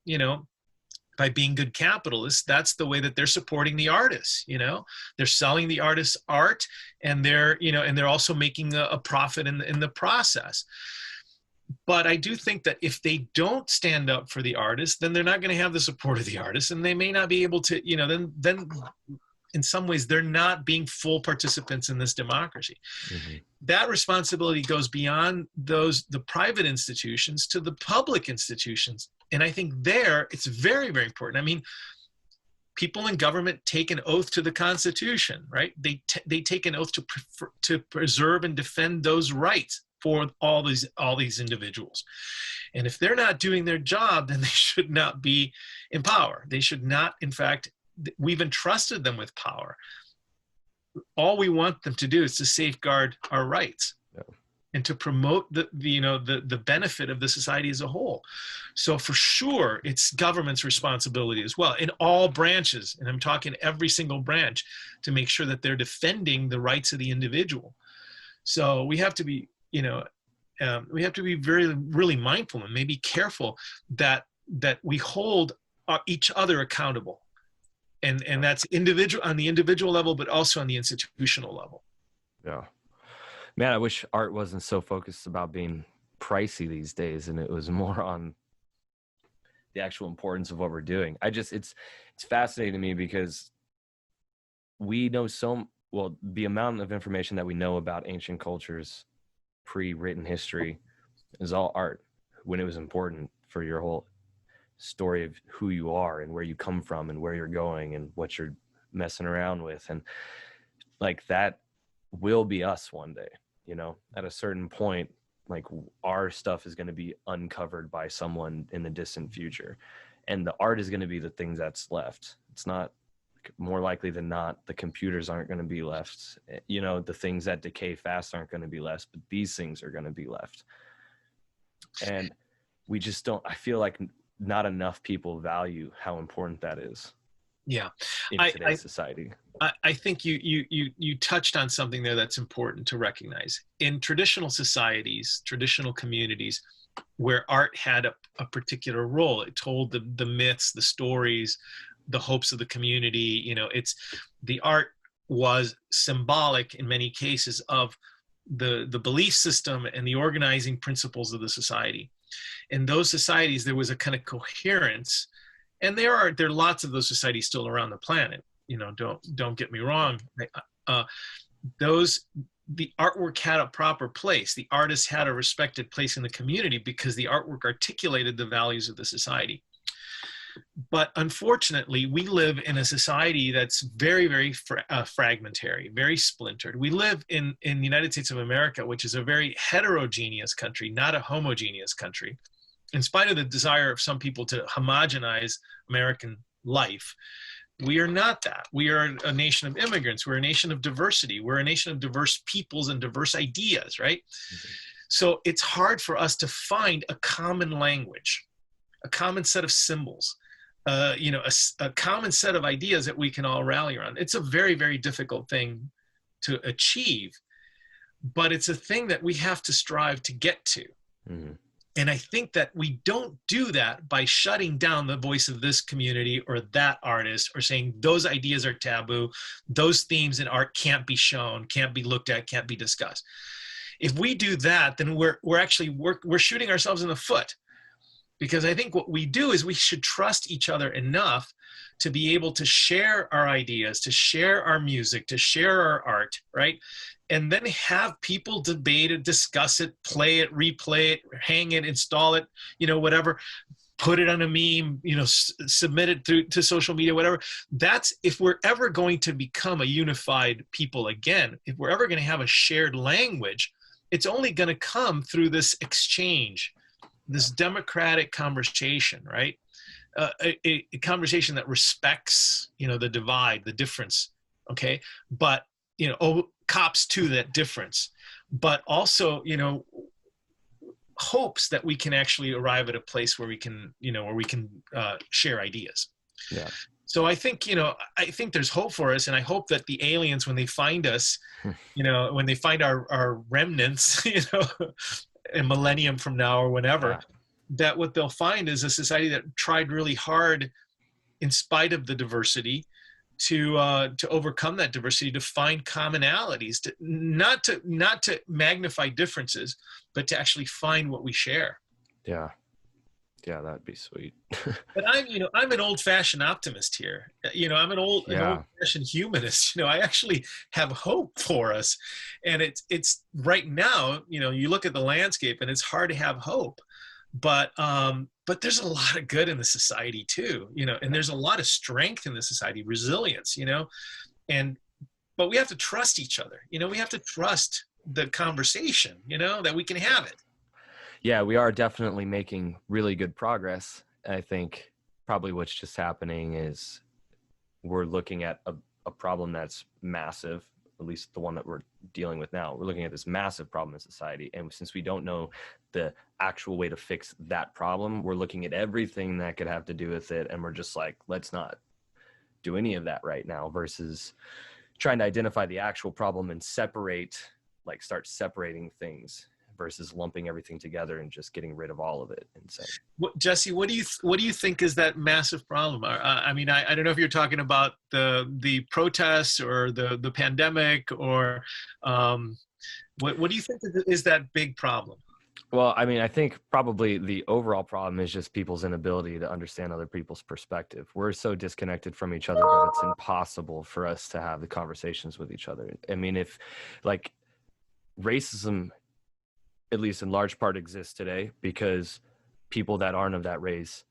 by being good capitalists, that's the way that they're supporting the artists. They're selling the artist's art, and they're also making a profit in the process. But I do think that if they don't stand up for the artist, then they're not going to have the support of the artist, and they may not be able to, then in some ways they're not being full participants in this democracy. Mm-hmm. That responsibility goes beyond the private institutions to the public institutions. And I think there it's very, very important. I mean, people in government take an oath to the Constitution, right? They take an oath to preserve and defend those rights for all these individuals. And if they're not doing their job, then they should not be in power. They should not, in fact, we've entrusted them with power. All we want them to do is to safeguard our rights. Yeah. And to promote the benefit of the society as a whole. So for sure, it's government's responsibility as well in all branches, and I'm talking every single branch, to make sure that they're defending the rights of the individual. So we have to be, we have to be really mindful and maybe careful that we hold each other accountable, and that's individual on the individual level, but also on the institutional level. Yeah, man, I wish art wasn't so focused about being pricey these days, and it was more on the actual importance of what we're doing. It's fascinating to me because we know the amount of information that we know about ancient cultures pre-written history is all art, when it was important for your whole story of who you are and where you come from and where you're going and what you're messing around with. And like that will be us one day, at a certain point. Like our stuff is going to be uncovered by someone in the distant future, and the art is going to be the things that's left. It's not, more likely than not, the computers aren't going to be left. The things that decay fast aren't going to be left, but these things are going to be left. And we just don't, I feel like not enough people value how important that is. Yeah. In today's society. I think you touched on something there that's important to recognize. In traditional societies, traditional communities, where art had a particular role, it told the myths, the stories, the hopes of the community. The art was symbolic in many cases of the belief system and the organizing principles of the society. In those societies, there was a kind of coherence. And there are lots of those societies still around the planet. Don't get me wrong. The artwork had a proper place. The artist had a respected place in the community because the artwork articulated the values of the society. But unfortunately, we live in a society that's very, very fragmentary, very splintered. We live in the United States of America, which is a very heterogeneous country, not a homogeneous country. In spite of the desire of some people to homogenize American life, we are not that. We are a nation of immigrants. We're a nation of diversity. We're a nation of diverse peoples and diverse ideas, right? Mm-hmm. So it's hard for us to find a common language, a common set of symbols, a common set of ideas that we can all rally around. It's a very, very difficult thing to achieve, but it's a thing that we have to strive to get to. Mm-hmm. And I think that we don't do that by shutting down the voice of this community or that artist, or saying those ideas are taboo, those themes in art can't be shown, can't be looked at, can't be discussed. If we do that, then we're shooting ourselves in the foot. Because I think what we do is we should trust each other enough to be able to share our ideas, to share our music, to share our art, right? And then have people debate it, discuss it, play it, replay it, hang it, install it, whatever, put it on a meme, submit it to social media, whatever. That's, if we're ever going to become a unified people again, if we're ever going to have a shared language, it's only going to come through this exchange, this democratic conversation, right? A conversation that respects, the divide, the difference, okay? But, cops to that difference, but also, hopes that we can actually arrive at a place where we can, share ideas. Yeah. So I think, I think there's hope for us. And I hope that the aliens, when they find us, when they find our remnants, a millennium from now or whenever, that what they'll find is a society that tried really hard, in spite of the diversity, to overcome that diversity, to find commonalities, to not to magnify differences, but to actually find what we share. Yeah, that'd be sweet. But I'm an old-fashioned optimist here. I'm an old-fashioned humanist. I actually have hope for us, and it's right now. You look at the landscape, and it's hard to have hope. But there's a lot of good in the society too, and there's a lot of strength in the society, resilience, but we have to trust each other. We have to trust the conversation, that we can have it. Yeah, we are definitely making really good progress. I think probably what's just happening is we're looking at a problem that's massive, at least the one that we're dealing with now. We're looking at this massive problem in society. And since we don't know the actual way to fix that problem, we're looking at everything that could have to do with it. And we're just like, let's not do any of that right now, versus trying to identify the actual problem and start separating things. versus lumping everything together and just getting rid of all of it and saying, Jesse, what do you think is that massive problem? I mean, I don't know if you're talking about the protests or the pandemic, or what do you think is that big problem? Well, I mean, I think probably the overall problem is just people's inability to understand other people's perspective. We're so disconnected from each other that it's impossible for us to have the conversations with each other. I mean, if like racism, at least in large part, exists today because people that aren't of that race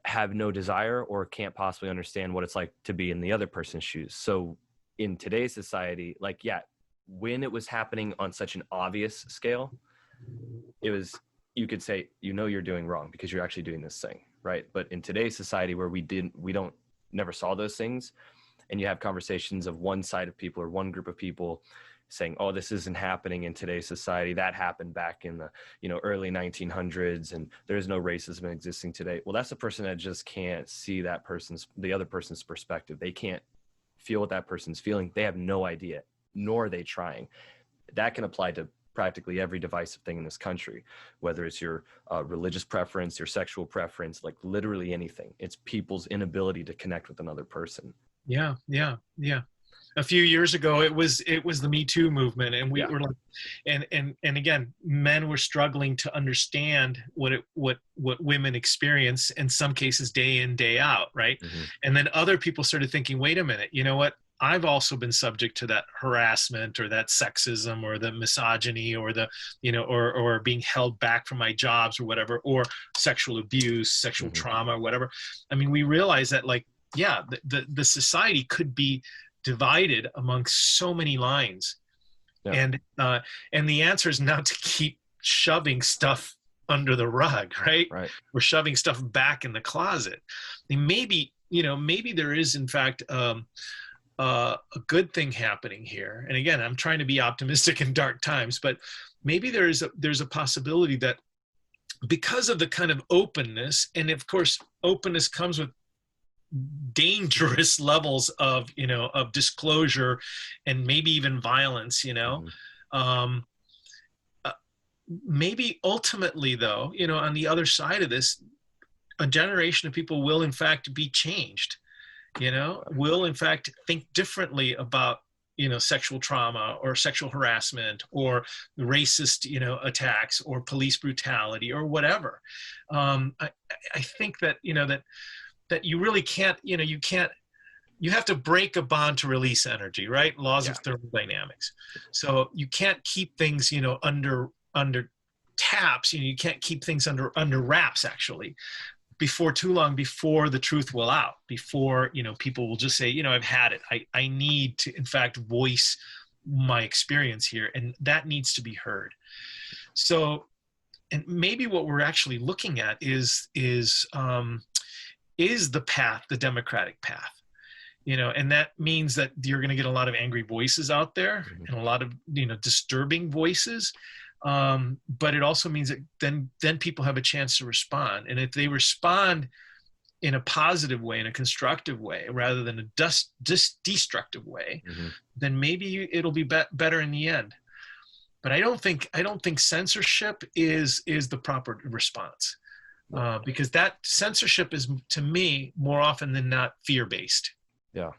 have no desire or can't possibly understand what it's like to be in the other person's shoes. So in today's society, like, yeah, when it was happening on such an obvious scale, it was, you could say, you know, you're doing wrong because you're actually doing this thing, right? But in today's society where never saw those things, and you have conversations of one side of people or one group of people saying, oh, this isn't happening in today's society, that happened back in the, you know, early 1900s, and there's no racism existing today. Well, that's a person that just can't see the other person's perspective. They can't feel what that person's feeling. They have no idea, nor are they trying. That can apply to practically every divisive thing in this country, whether it's your religious preference, your sexual preference, like literally anything. It's people's inability to connect with another person. Yeah. A few years ago, it was the Me Too movement, and we were like, and again, men were struggling to understand what women experience, in some cases day in, day out, right? Mm-hmm. And then other people started thinking, wait a minute, you know what? I've also been subject to that harassment or that sexism or the misogyny or the, you know, or being held back from my jobs or whatever, or sexual abuse, sexual mm-hmm. trauma or whatever. I mean, we realize that, like, yeah, the society could be divided among so many lines. Yeah. And the answer is not to keep shoving stuff under the rug, right? We're shoving stuff back in the closet. I mean, maybe there is, in fact, a good thing happening here. And again, I'm trying to be optimistic in dark times, but maybe there's a possibility that because of the kind of openness, and of course, openness comes with dangerous levels of, you know, of disclosure and maybe even violence, you know, mm-hmm. Maybe ultimately though, you know, on the other side of this, a generation of people will in fact be changed, you know, will in fact think differently about, you know, sexual trauma or sexual harassment or racist, you know, attacks or police brutality or whatever. I think that, you know, that you really can't, you know, you have to break a bond to release energy, right? Laws of thermodynamics. So you can't keep things, you know, under taps, you know, you can't keep things under wraps actually, before too long, before the truth will out, before, you know, people will just say, you know, I've had it. I need to, in fact, voice my experience here, and that needs to be heard. So, and maybe what we're actually looking at is the path, the democratic path, you know, and that means that you're going to get a lot of angry voices out there mm-hmm. and a lot of, you know, disturbing voices. But it also means that then people have a chance to respond. And if they respond in a positive way, in a constructive way, rather than a destructive way, mm-hmm. then maybe it'll be better in the end. But I don't think censorship is the proper response. Because that censorship is, to me, more often than not, fear-based. Yeah.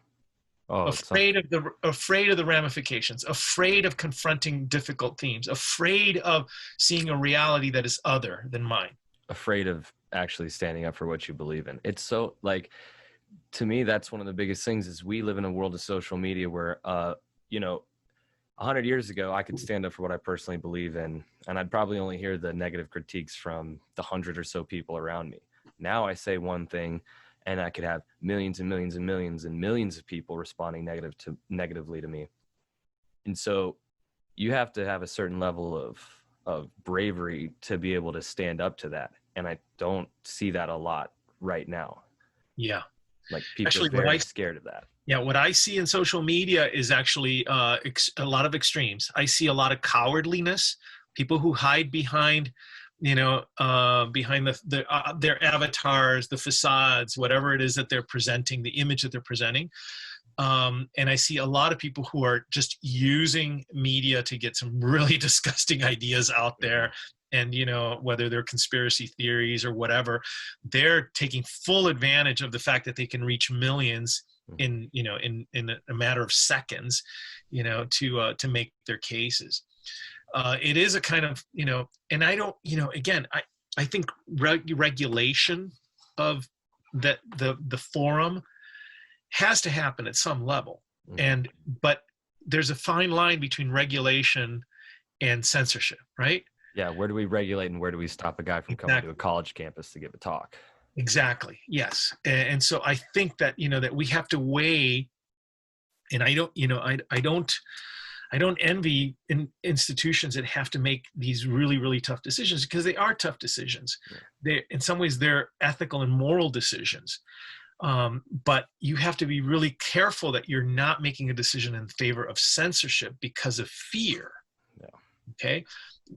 Afraid of the ramifications, afraid of confronting difficult themes, afraid of seeing a reality that is other than mine. Afraid of actually standing up for what you believe in. It's so, like, to me, that's one of the biggest things is we live in a world of social media where, you know, 100 years ago, I could stand up for what I personally believe in, and I'd probably only hear the negative critiques from the 100 or so people around me. Now I say one thing, and I could have millions and millions and millions and millions of people responding negatively to me. And so you have to have a certain level of bravery to be able to stand up to that. And I don't see that a lot right now. Yeah. Like people are very scared of that. Yeah, what I see in social media is actually a lot of extremes. I see a lot of cowardliness, people who hide behind, you know, behind their avatars, the facades, whatever it is that they're presenting, the image that they're presenting. And I see a lot of people who are just using media to get some really disgusting ideas out there. And, whether they're conspiracy theories or whatever, they're taking full advantage of the fact that they can reach millions in a matter of seconds, to make their cases. It is a kind of, and I don't, again, I think regulation of the forum has to happen at some level. But there's a fine line between regulation and censorship, right? Yeah, where do we regulate and where do we stop a guy from coming to a college campus to give a talk? Exactly. Yes. And so I think that, that we have to weigh, and I don't envy institutions that have to make these really, really tough decisions, because they are tough decisions. They, in some ways, they're ethical and moral decisions. But you have to be really careful that you're not making a decision in favor of censorship because of fear. Okay.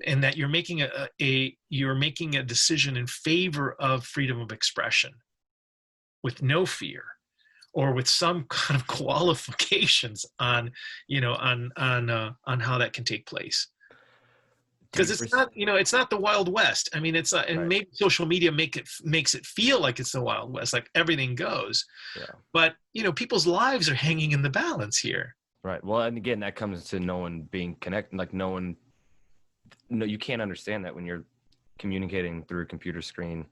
And that you're making a decision in favor of freedom of expression with no fear, or with some kind of qualifications on how that can take place. Because it's not, it's not the Wild West. I mean, it's and maybe social media makes it feel like it's the Wild West, like everything goes. Yeah. But people's lives are hanging in the balance here. Right. Well, and again, that comes to no one being connected. Like no, you can't understand that when you're communicating through a computer screen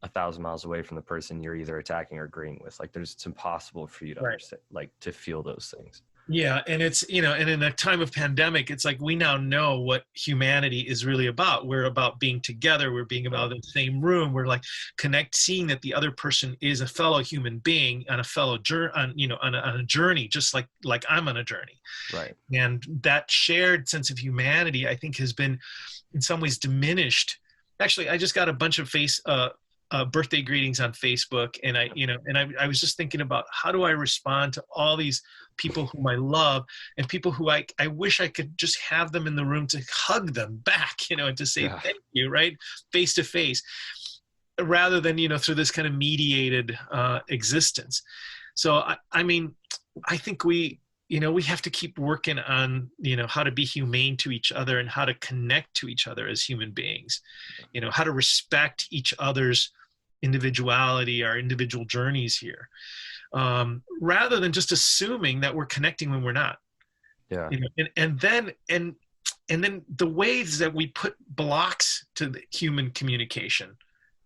1,000 miles away from the person you're either attacking or agreeing with. Like, it's impossible for you to understand, like, to feel those things. Yeah. And it's, and in a time of pandemic, it's like, we now know what humanity is really about. We're about being together. We're being about in the same room. We're like seeing that the other person is a fellow human being on a fellow journey, on a journey, just like I'm on a journey. Right. And that shared sense of humanity, I think, has been in some ways diminished. Actually, I just got a bunch of birthday greetings on Facebook, and I was just thinking about, how do I respond to all these people whom I love, and people who I wish I could just have them in the room to hug them back, and to say thank you, right, face to face, rather than through this kind of mediated existence. So I mean, I think we have to keep working on how to be humane to each other, and how to connect to each other as human beings, how to respect each other's individuality, our individual journeys here, rather than just assuming that we're connecting when we're not. Yeah. And then the ways that we put blocks to the human communication,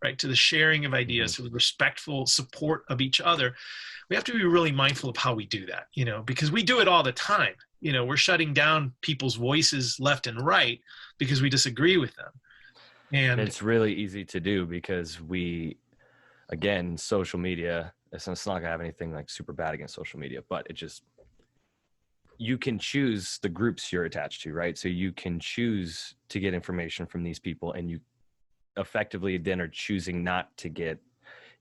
right, to the sharing of ideas, to the respectful support of each other, we have to be really mindful of how we do that, because we do it all the time. We're shutting down people's voices left and right because we disagree with them. And it's really easy to do because again, social media, it's not going to have anything like super bad against social media, but you can choose the groups you're attached to, right? So you can choose to get information from these people, and you effectively then are choosing not to get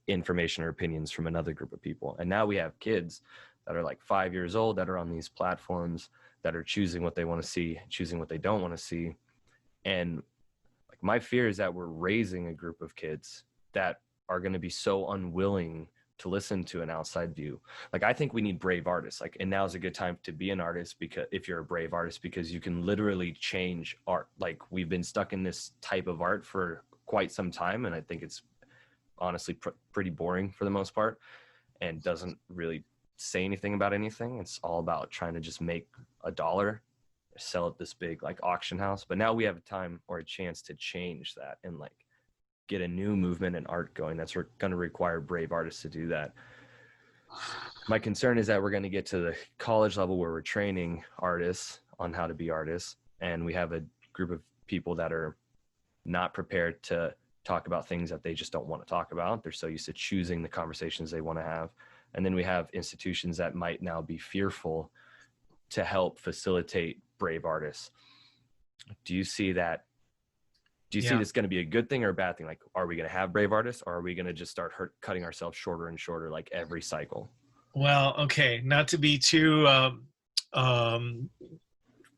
information or opinions from another group of people. And now we have kids that are like 5 years old that are on these platforms that are choosing what they want to see, choosing what they don't want to see. And like, my fear is that we're raising a group of kids that are going to be so unwilling to listen to an outside view. Like, I think we need brave artists. Like, and now's a good time to be an artist, because if you're a brave artist, because you can literally change art. Like, we've been stuck in this type of art for quite some time, and I think it's honestly pretty boring for the most part, and doesn't really say anything about anything. It's all about trying to just make $1, sell at this big like auction house. But now we have a time or a chance to change that and like get a new movement in art going. That's going to require brave artists to do that. My concern is that we're going to get to the college level where we're training artists on how to be artists, and we have a group of people that are not prepared to talk about things that they just don't want to talk about. They're so used to choosing the conversations they want to have. And then we have institutions that might now be fearful to help facilitate brave artists. Do you see that? Do you see this going to be a good thing or a bad thing? Like, are we going to have brave artists, or are we going to just start cutting ourselves shorter and shorter, like every cycle? Well, okay, not to be too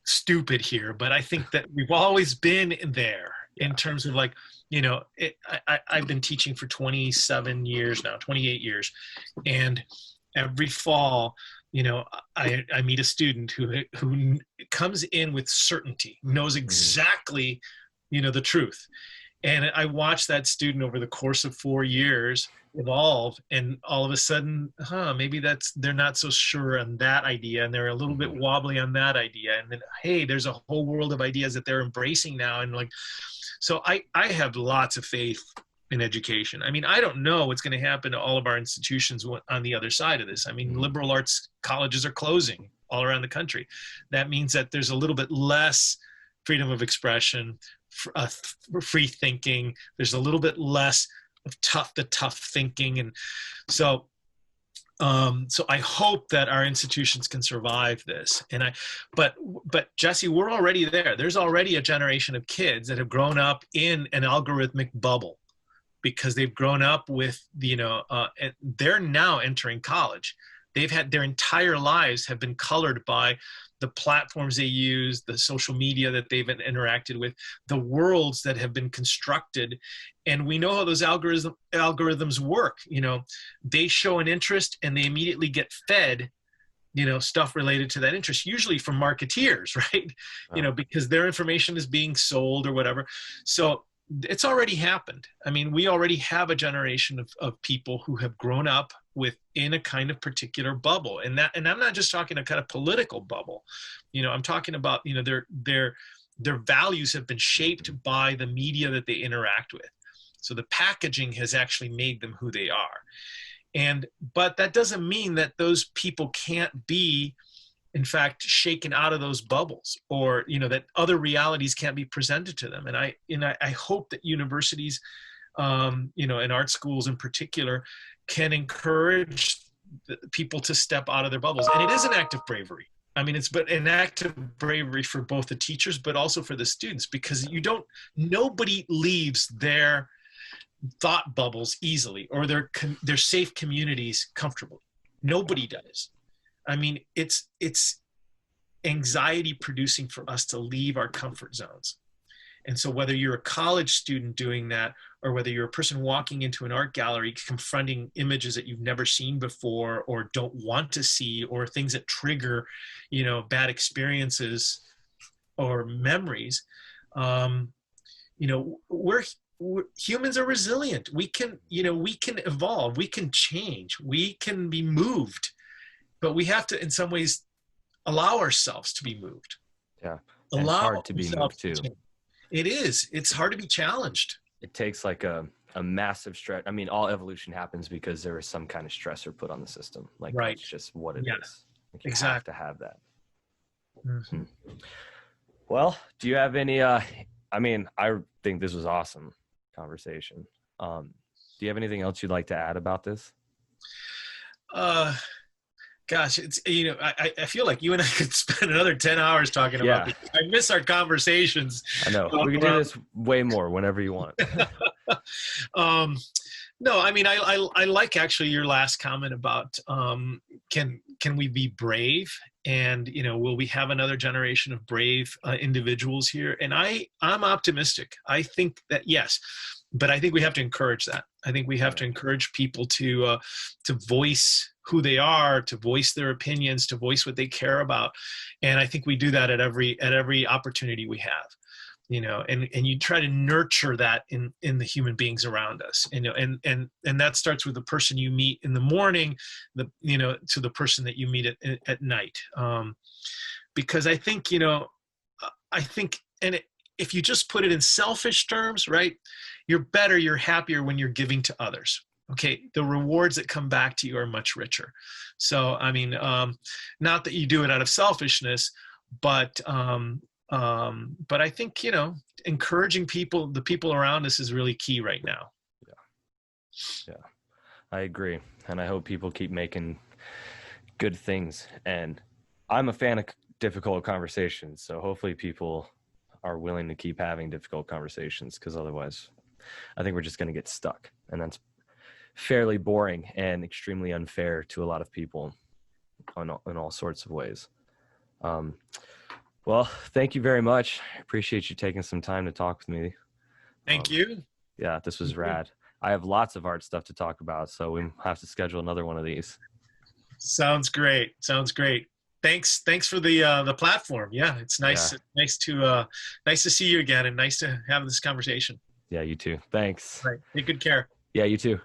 stupid here, but I think that we've always been there in terms of like, I've been teaching for 27 years now, 28 years. And every fall I meet a student who comes in with certainty, knows exactly, the truth. And I watched that student over the course of 4 years evolve, and all of a sudden, maybe they're not so sure on that idea, and they're a little bit wobbly on that idea. And then, hey, there's a whole world of ideas that they're embracing now. And so I have lots of faith in education. I mean, I don't know what's going to happen to all of our institutions on the other side of this. I mean, liberal arts colleges are closing all around the country. That means that there's a little bit less freedom of expression, free thinking. There's a little bit less of tough thinking. And so I hope that our institutions can survive this. But Jesse, we're already there. There's already a generation of kids that have grown up in an algorithmic bubble, because they've grown up with, they're now entering college. They've had their entire lives have been colored by the platforms they use, the social media that they've interacted with, the worlds that have been constructed. And we know how those algorithms work. They show an interest and they immediately get fed, stuff related to that interest, usually from marketeers, right? Wow. Because their information is being sold or whatever. So it's already happened. I mean, we already have a generation of people who have grown up within a kind of particular bubble. And I'm not just talking a kind of political bubble. I'm talking about, their values have been shaped by the media that they interact with. So the packaging has actually made them who they are. But that doesn't mean that those people can't be, in fact, shaken out of those bubbles, or that other realities can't be presented to them. And I hope that universities, and art schools in particular, can encourage people to step out of their bubbles. And it is an act of bravery. I mean, it's an act of bravery for both the teachers, but also for the students, because nobody leaves their thought bubbles easily, or their safe communities comfortably. Nobody does. I mean, it's anxiety producing for us to leave our comfort zones. And so whether you're a college student doing that, or whether you're a person walking into an art gallery confronting images that you've never seen before or don't want to see, or things that trigger, bad experiences or memories, humans are resilient. We can evolve, we can change, we can be moved. But we have to, in some ways, allow ourselves to be moved. Yeah. And it's hard to be moved too. It is. It's hard to be challenged. It takes like a massive stress. I mean, all evolution happens because there is some kind of stressor put on the system. Like, right. That's just what it is. Like, you have to have that. Mm-hmm. Well, do you have any, I think this was awesome conversation. Do you have anything else you'd like to add about this? Gosh, it's, I feel like you and I could spend another 10 hours talking about this. I miss our conversations. I know. We can do this way more whenever you want. No, I mean, I like actually your last comment about can we be brave, and will we have another generation of brave individuals here? And I'm optimistic. I think that yes, but I think we have to encourage that. I think we have to encourage people to voice who they are, to voice their opinions, to voice what they care about. And I think we do that at every opportunity we have, and you try to nurture that in the human beings around us, and that starts with the person you meet in the morning, to the person that you meet at night. Because I think, if you just put it in selfish terms, right, you're better, you're happier when you're giving to others. Okay, the rewards that come back to you are much richer. So, I mean, not that you do it out of selfishness, but I think, encouraging the people around us is really key right now. Yeah, I agree. And I hope people keep making good things. And I'm a fan of difficult conversations. So hopefully people are willing to keep having difficult conversations, because otherwise I think we're just going to get stuck. And that's fairly boring and extremely unfair to a lot of people in all sorts of ways. Well, thank you very much. I appreciate you taking some time to talk with me. Thank you. Yeah, this was rad. I have lots of art stuff to talk about, so we have to schedule another one of these. Sounds great. Sounds great. Thanks for the platform. Yeah, it's nice. Yeah. Nice to see you again, and nice to have this conversation. Yeah, you too. Thanks. Right. Take good care. Yeah, you too.